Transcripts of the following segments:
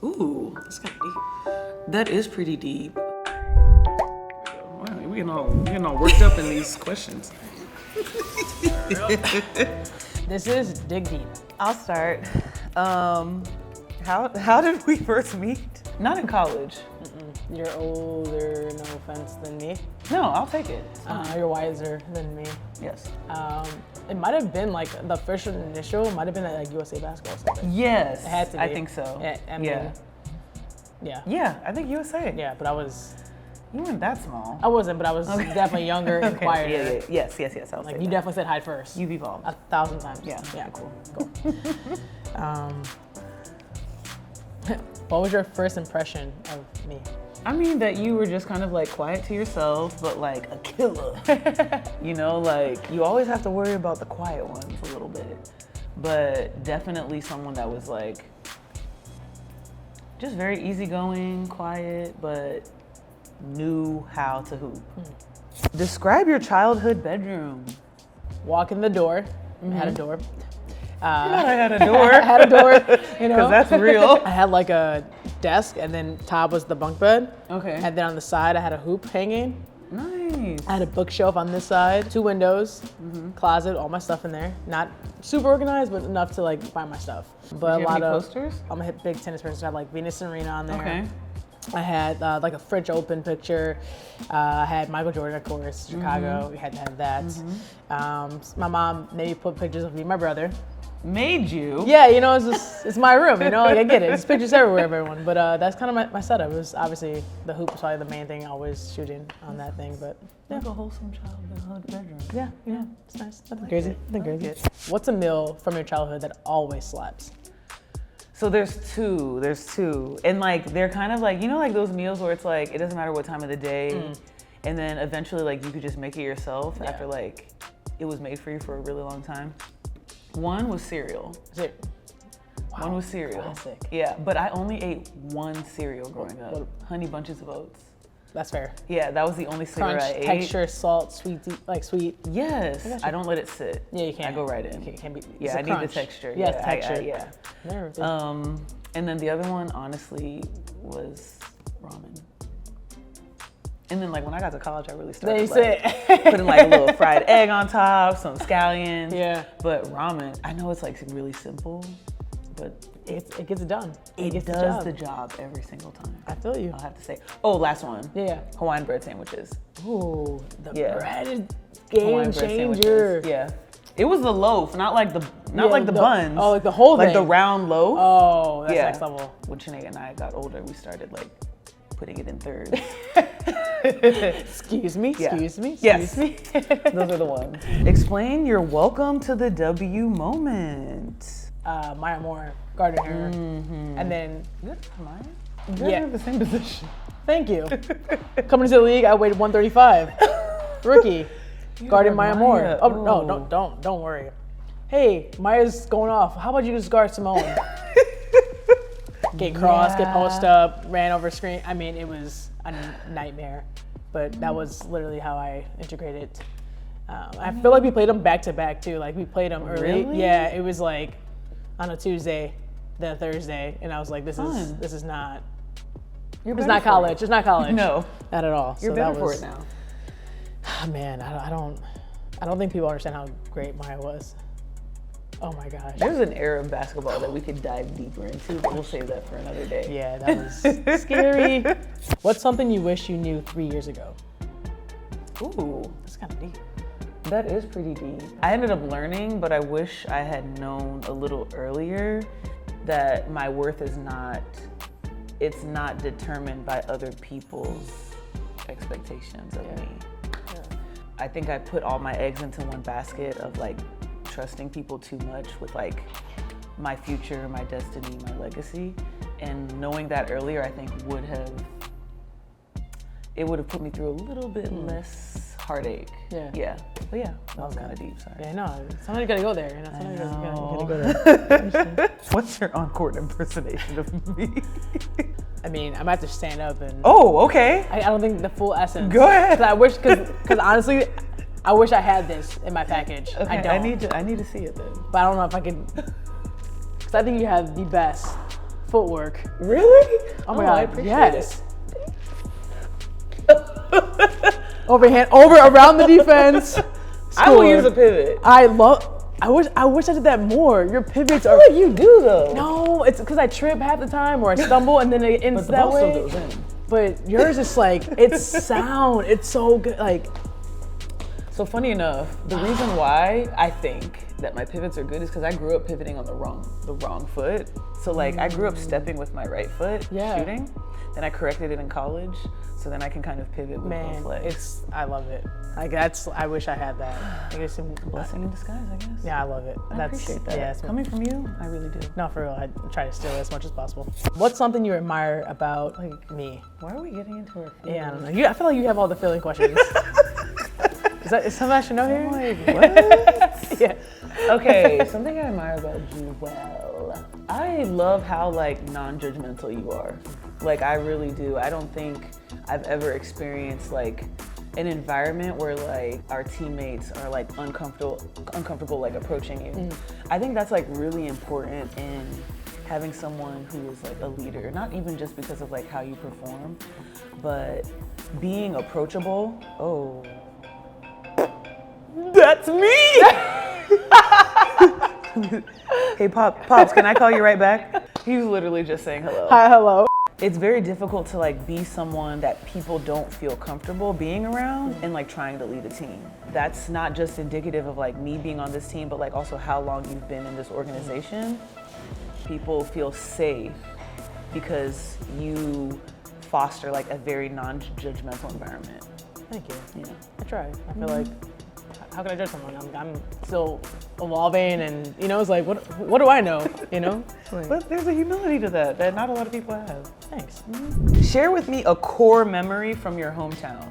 Ooh, that's kind of deep. That is pretty deep. Wow, we're getting all worked up in these questions. This is dig deep. I'll start. How did we first meet? Not in college. You're older, no offense, than me. No, I'll take it. You're wiser than me. Yes. It might have been like the first initial might have been at like USA basketball or something. Yes. It had to be. I think so. Yeah. I mean, yeah. Yeah, I think USA. Yeah, but You weren't that small. I wasn't, but I was definitely younger and quieter. Yeah. Yes. I'll Like say you that. definitely said hi first. You've evolved. 1,000 times. Yeah. Cool. What was your first impression of me? I mean that you were just kind of like quiet to yourself, but like a killer. You know, like you always have to worry about the quiet ones a little bit. But definitely someone that was like just very easygoing, quiet, but knew how to hoop. Describe your childhood bedroom. Walk in the door. I had a door. I had a door. I had a door, you know. Because that's real. I had like a desk, and then top was the bunk bed. Okay. And then on the side, I had a hoop hanging. Nice. I had a bookshelf on this side, 2 windows, closet, all my stuff in there. Not super organized, but enough to like find my stuff. But Did you have any posters? I'm a big tennis person. So I had like Venus and Serena on there. Okay. I had like a French Open picture. I had Michael Jordan, of course, Chicago. We had to have that. My mom made me put pictures of me and my brother. Made you? Yeah, you know, it's my room, you know, like I get it. There's pictures everywhere of everyone, but that's kind of my setup. It was obviously the hoop was probably the main thing, always shooting on that thing, but yeah. Like a wholesome childhood bedroom. Yeah, it's nice. Nothing crazy, nothing crazy. What's a meal from your childhood that always slaps? So there's two. And like, they're kind of like, you know, like those meals where it's like, it doesn't matter what time of the day. And then eventually like you could just make it yourself after like, it was made for you for a really long time. One was cereal. Wow, One was cereal. classic. Yeah, but I only ate one cereal growing up. Honey Bunches of Oats. That's fair. Yeah, that was the only cereal Crunch, I ate. texture, salt, sweet, like sweet. Yes, I don't let it sit. Yeah, you can't. I go right in. It can't be. Yeah, I need the texture. Yes, Yeah, texture. yeah. Never did. And then the other one, honestly, was ramen. And then like when I got to college, I really started putting like a little fried egg on top, some scallions. Yeah. But ramen, I know it's like really simple, but it gets it done. it gets does the job every single time. I feel you. I'll have to say. Oh, last one. Yeah. Hawaiian bread sandwiches. Ooh, the Yeah. bread is Hawaiian game bread changer. sandwiches. Yeah. It was the loaf, not like the buns. Oh, like the whole like thing. the round loaf. Oh, that's Yeah. next level. When Nneka and I got older, we started like putting it in thirds. Excuse me. Yes. Those are the ones. Explain your welcome to the W moment. Maya Moore, Garden Hair, and then Good for Maya. Yeah. You have the same position. thank you. Coming to the league, I weighed 135. Rookie, guarding Maya Moore. Maya. Oh no, don't worry. Hey, Maya's going off. How about you just guard Simone? Get crossed, get post up, ran over screen. I mean, it was a nightmare, but that was literally how I integrated. I feel like we played them back to back too. Like we played them early. Really? Yeah, it was like on a Tuesday, then a Thursday, and I was like, this is not. It's not college. It's not college. No, not at all. you're So better that for was, it now. Man, I don't think people understand how great Maya was. Oh my gosh. There's an era of basketball that we could dive deeper into, but we'll save that for another day. Yeah, that was scary. What's something you wish you knew 3 years ago? Ooh, That's kind of deep. that is pretty deep. I ended up learning, but I wish I had known a little earlier that my worth is not determined by other people's expectations of me. Yeah. I think I put all my eggs into one basket of like trusting people too much with like my future, my destiny, my legacy. And knowing that earlier, I think would have put me through a little bit less heartache. Yeah. But yeah, that was kind of deep, sorry. Yeah, no, somebody gotta go there. You know, somebody gotta go there. What's your on-court impersonation of me? I mean, I'm gonna have to stand up and. Oh, okay. I don't think the full essence. Go ahead. Because honestly, I wish I had this in my package. Okay, I don't. I need to see it then. But I don't know if I could. Because I think you have the best footwork. Really? Oh my I God, appreciate yes. Around the defense. I will scored. use a pivot. I wish I did that more. Your pivots are. I feel like you do though. No, it's because I trip half the time or I stumble and then it ends But the that ball way. still goes in. But yours is like, it's sound. It's so good. Like, So funny enough, the reason why I think that my pivots are good is because I grew up pivoting on the wrong foot. So like I grew up stepping with my right foot, Yeah. shooting. Then I corrected it in college. So then I can kind of pivot with man, both legs. I love it. Like I wish I had that. I guess Blessing in disguise, I guess. Yeah, I love it. I appreciate that. Yeah, it's Coming from you, I really do. no, for real. I try to steal it as much as possible. What's something you admire about like me? Why are we getting into our feelings? Yeah, I don't know. I feel like you have all the filling questions. Is something I should know here? Like, what? Yeah. Okay, something I admire about Jewell. I love how like non-judgmental you are. Like I really do. I don't think I've ever experienced like an environment where like our teammates are like uncomfortable like approaching you. I think that's like really important in having someone who is like a leader, not even just because of like how you perform, but being approachable. Oh, that's me. Hey, Pops, can I call you right back? He was literally just saying hello. Hi, hello. It's very difficult to like be someone that people don't feel comfortable being around and like trying to lead a team. That's not just indicative of like me being on this team, but like also how long you've been in this organization. People feel safe because you foster like a very non-judgmental environment. Thank you. Yeah. I try. I feel like, how can I judge someone? I'm still evolving, and you know, it's like, what do I know? You know. Like, But there's a humility to that not a lot of people have. thanks. Share with me a core memory from your hometown.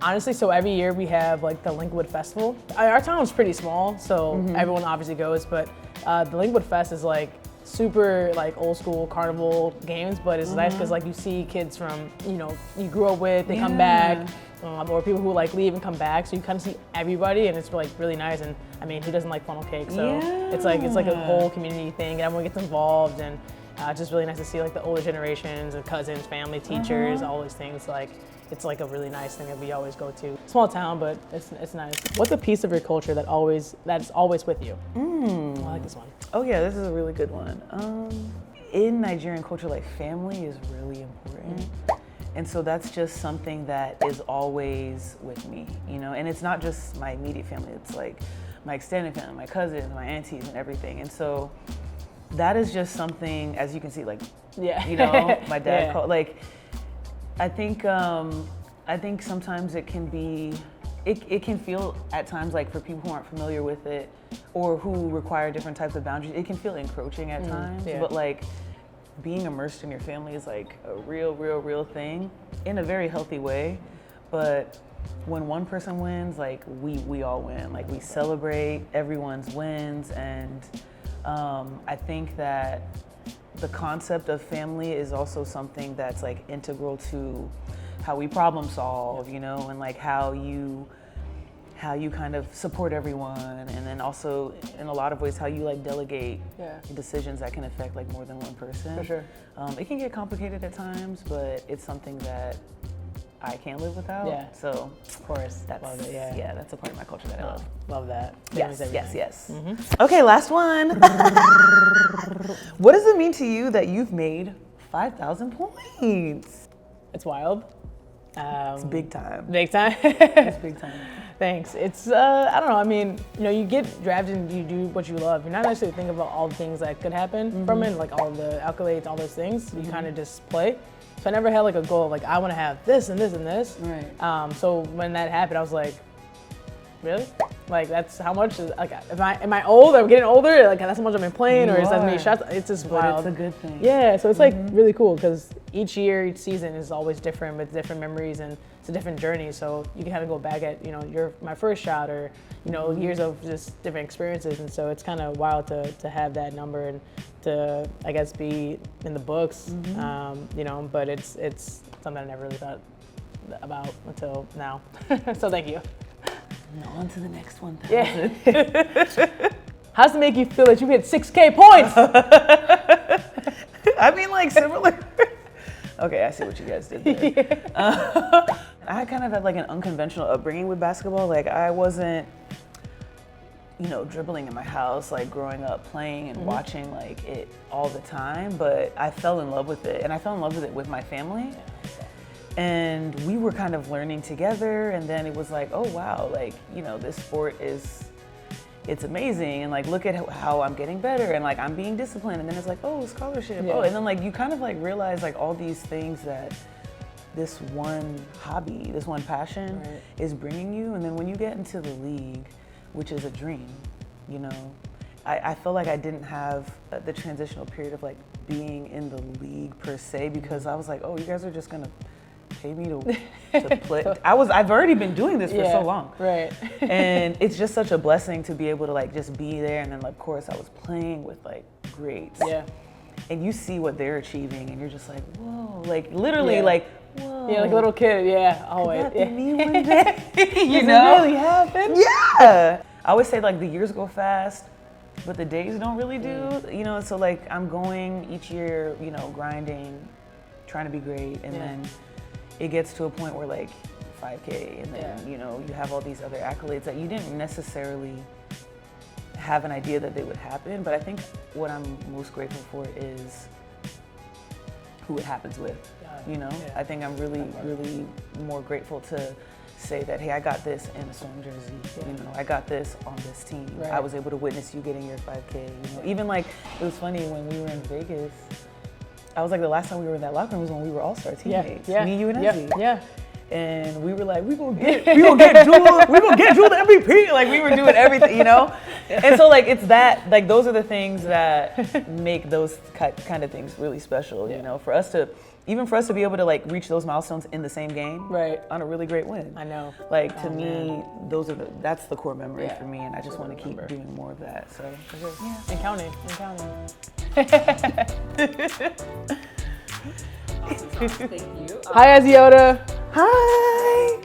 Honestly, so every year we have like the Linkwood Festival. Our town's pretty small, so everyone obviously goes, but the Linkwood Fest is like super like old school carnival games, but it's nice because like you see kids from, you know, you grew up with, they come back, or people who like leave and come back, so you kind of see everybody, and it's like really nice. And I mean, who doesn't like funnel cake? So it's like a whole community thing, and everyone gets involved, and it's just really nice to see like the older generations and cousins, family, teachers, all those things. Like it's like a really nice thing that we always go to. Small town, but it's nice. What's a piece of your culture that's always with you? I like this one. Oh yeah, this is a really good one. In Nigerian culture, like family is really important. And so that's just something that is always with me, you know? And it's not just my immediate family, it's like my extended family, my cousins, my aunties and everything. And so that is just something, as you can see, like, Yeah. you know, my dad Yeah. called, like, I think sometimes it can be, it can feel at times like for people who aren't familiar with it or who require different types of boundaries, it can feel encroaching at times. yeah. But like being immersed in your family is like a real thing in a very healthy way. But when one person wins, like we all win. Like we celebrate everyone's wins, and I think that the concept of family is also something that's like integral to how we problem solve, you know, and like how you kind of support everyone, and then also in a lot of ways how you like delegate decisions that can affect like more than one person. For sure. It can get complicated at times, but it's something that I can't live without. Yeah. So Of course. that's Love it, that's a part of my culture that I love. Love that. Yes, Family's yes, everything. yes. Okay, last one. What does it mean to you that you've made 5,000 points? It's wild. It's big time. Big time. It's big time. Thanks. It's I don't know. I mean, you know, you get drafted and you do what you love. You're not necessarily thinking about all the things that could happen from it, like all the accolades, all those things. You kind of just play. So I never had like a goal of like I want to have this and this and this. Right. So when that happened, I was like, really? Like that's how much? Like, am I old? Am I getting older? Like that's how much I've been playing, or is that many shots? It's just But wild. it's a good thing. Yeah, so it's like really cool because each year, each season is always different with different memories, and it's a different journey. So you can kind of go back at, you know, my first shot, or, you know, years of just different experiences. And so it's kind of wild to have that number and to, I guess, be in the books, you know, but it's something I never really thought about until now. So thank you. No, on to the next one. Yeah. How does it make you feel that you hit 6K points? I mean, like similar. Okay, I see what you guys did there. I kind of had like an unconventional upbringing with basketball. Like I wasn't, dribbling in my house, like growing up playing and watching like it all the time, but I fell in love with it, and I fell in love with it with my family. And we were kind of learning together, and then it was like, oh wow, like, this sport it's amazing, and like look at how I'm getting better, and like I'm being disciplined, and then it's like, oh, scholarship. Oh, and then like you kind of like realize like all these things that this one hobby, this one passion is bringing you, and then when you get into the league, which is a dream, I feel like I didn't have the transitional period of like being in the league per se, because I was like, oh, you guys are just gonna pay me to play. I've already been doing this for so long. Right. And it's just such a blessing to be able to like just be there, and then of course I was playing with like greats. Yeah. And you see what they're achieving, and you're just like, whoa, like literally like, whoa. Yeah, like a little kid, always. Could that be me one day? Does it really happen? Yeah. I always say like the years go fast, but the days don't really do. So like I'm going each year, grinding, trying to be great, and then it gets to a point where like 5K, and then you have all these other accolades that you didn't necessarily have an idea that they would happen. But I think what I'm most grateful for is who it happens with. I think I'm really more grateful to say that, hey, I got this in a Storm jersey. I got this on this team. Right. I was able to witness you getting your 5K. Even like it was funny when we were in Vegas. I was like, the last time we were in that locker room was when we were all-star teammates. Me, you, and Ezzy. Yeah. And we were like, we gonna get Jewell the MVP. Like we were doing everything, And so like it's that, like those are the things that make those kind of things really special, for us to be able to like reach those milestones in the same game, on a really great win. I know. Like to me, that's the core memory for me, and I just want to keep doing more of that. So And counting. Thank you. Hi, Aziota. Hi.